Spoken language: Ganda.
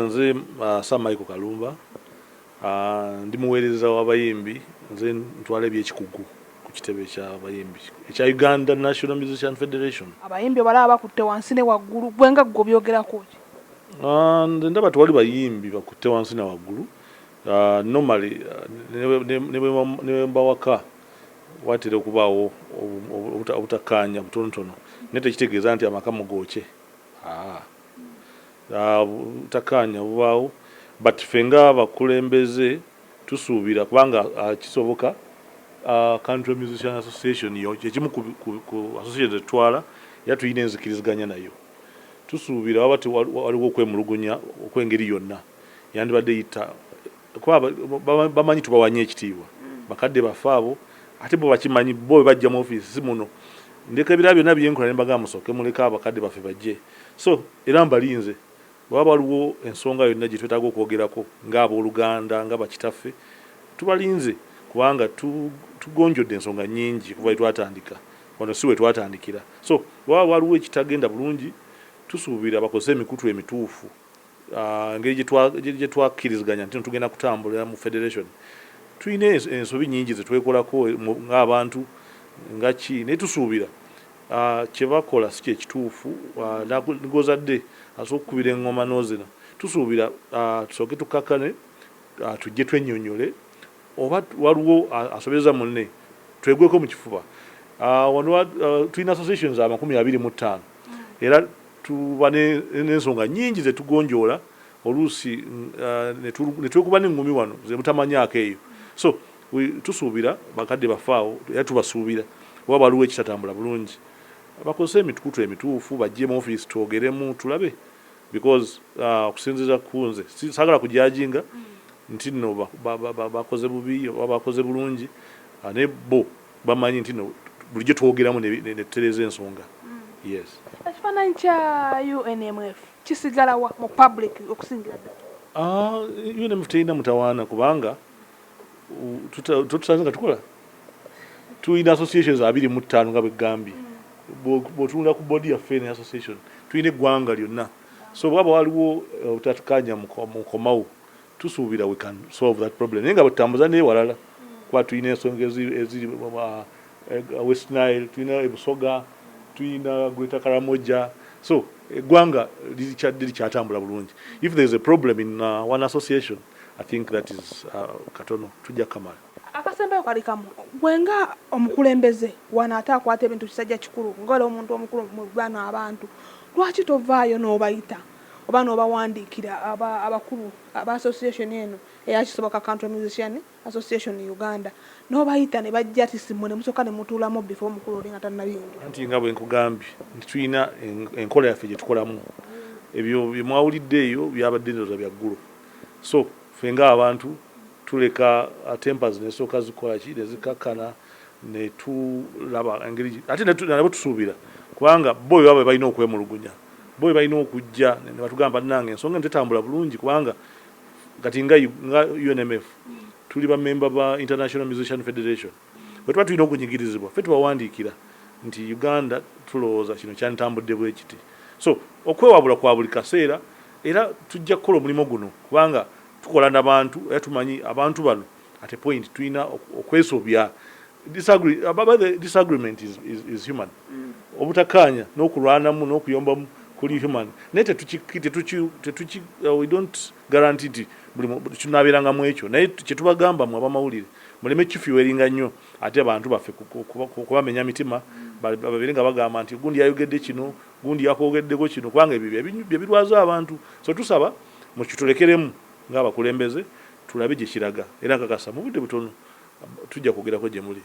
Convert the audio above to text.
Nze Sam Michael Kalumba ndi muweereza w'abayimbi nze ntwala eby'ekikugu ku kitebe ky'abayimbi ekya Uganda National Musician Federation. Abayimbi balaba bakutte wansi ne waggulu gwenga gwo byogerako ki? Nze ndaba tewali bayimbi bakutte wansi ne waggulu. Normally ne mbawaka watera okubaawo obutakkaanya butonotono naye tekitegeeza nti amaka mugooke. Butakkaanya bubaawo but ffe nga abakulembeze tusuubira kubanga kisoboka Country Musician Association yo kyekimu ku association zetwala era tulina enzikiriziganya nayo. Tusuubira waliwo okwemulugunya okw'engeri yonna yandibadde yita kuba bamanyi tubawanye ekitiibwa bakadde bafe abo ate bo bakimanyi bo bajja mu ofiisi muno ndeka ebirala byonna byenkola ne mbagamba musooke muleka abakadde baffe bajje so era mbalinze bwaba waliwo ensonga yonna gye twetaaga okwogerako ng'abooluganda nga bakitaffe tubalinze kubanga tugonjodde ensonga nnyingi kuva twatandika wano si we twatandikira so bwaba waliwo ekitagenda bulungi tusuubira bakozese emikutu emituufu engeri gye twakkiriziganya nti tugenda kutambulira mu federation tulina ensobi nnyingi zetwekolako ng'abantu nga ki naye tusuubira kye bakola si kyekituufu nigozadde asobola okukubira eŋŋoma n'ozina tusuubira tusooke tukakkane tujje twenyonyole oba waliwo asobeza munne twegweko mu kifuba wano tulina associations 25 era tuba n'ensonga nnyingi zetugonjoola oluusi ne twekuba n'eŋŋumi wano ze mutamanyaako eyo so tusuubira bakadde bafaawo era tubasuubira oba waliwo ekitatambula bulungi bakozese emikutu emituufu bajje mu ofiisi twogeremu tulabe because okusinziira ku nze saagala kujajinga nti nno bakoze bubi oba bakoze bulungi ne bo bamanyi nti nno bulijjo twogeramu ne tutereeza ensonga. Yes. Ekifaananyi kya UNMF kisigalawa mu public okusingira ddala? UNMF terina mutawaana kubanga tusanze nga tukola tulina associations 25 nga bwe gambye bw'otunula ku body yaffe ne association tulina eggwanga lyonna so bwaba waliwo obutakkaanya mukomawo tusuubira we can solve that problem naye nga bwetutambuza naye walala kuba tulina ensonga eziri West Nile tulina ebusoga tulina Greater Karamoja so eggwanga likyatambula bulungi. If there is a problem in one association I think that is katono tujja kamala. Akasembayo kali kamu gwenga omukulembeze wana ate akwata ebintu kisajja kikulu ng'oli omuntu omukulu mu bano abantu lwaki tovaayo n'obayita oba n'obawandiikira abakulu aba association eno eyakisoboka Country Musician Association Uganda n'obayita ne bajja tisimu ne musooka ne mutuulamu before omukulu oli nga tannabiyingira. Anti nga bwe nkugambye nti tulina enkola yaffe gye tukolamu ebyo bye mwawulidde eyo byabadde ndowooza bya ggulo so ffe ng'abantu tuleka tempers nesooka zikola ki ne zikakkana ne tulaba engeri ate nabo tusuubira kubanga bo bwe balina okwemulugunya bo bwe balina okujja ne batugamba nange ensonga ntetambula bulungi kubanga kati nga UNMF tuli bamemba ba International Musician Federation bwe tuba tulina okunyigirizibwa ffe tubawandiikira nti Uganda tulowooza kino kyantambudde bwe kiti so okwewabula kwa buli kaseera era tujja kukola omulimu guno kubanga tukola n'abantu era tumanyi abantu bano at a point tulina okwesobya disagreement is human obutakkaanya n'okulwanamu n'okuyombamu kuli human naye we don't guarantee nti buli kinaabeerangamu ekyo naye kyetubagamba mu abamawulire muleme kifiweringa nnyo ate abantu baffe kubamenya mitima babeere nga bagamba nti gundi yayogedde kino gundi yakwogeddeko kino kubanga ebyo bye birwaza abantu so tusaba mukitulekeremu ng'abakulembeze tulabe gye kiraga era nkakasa mu budde butono tujja kwogerako gye muli.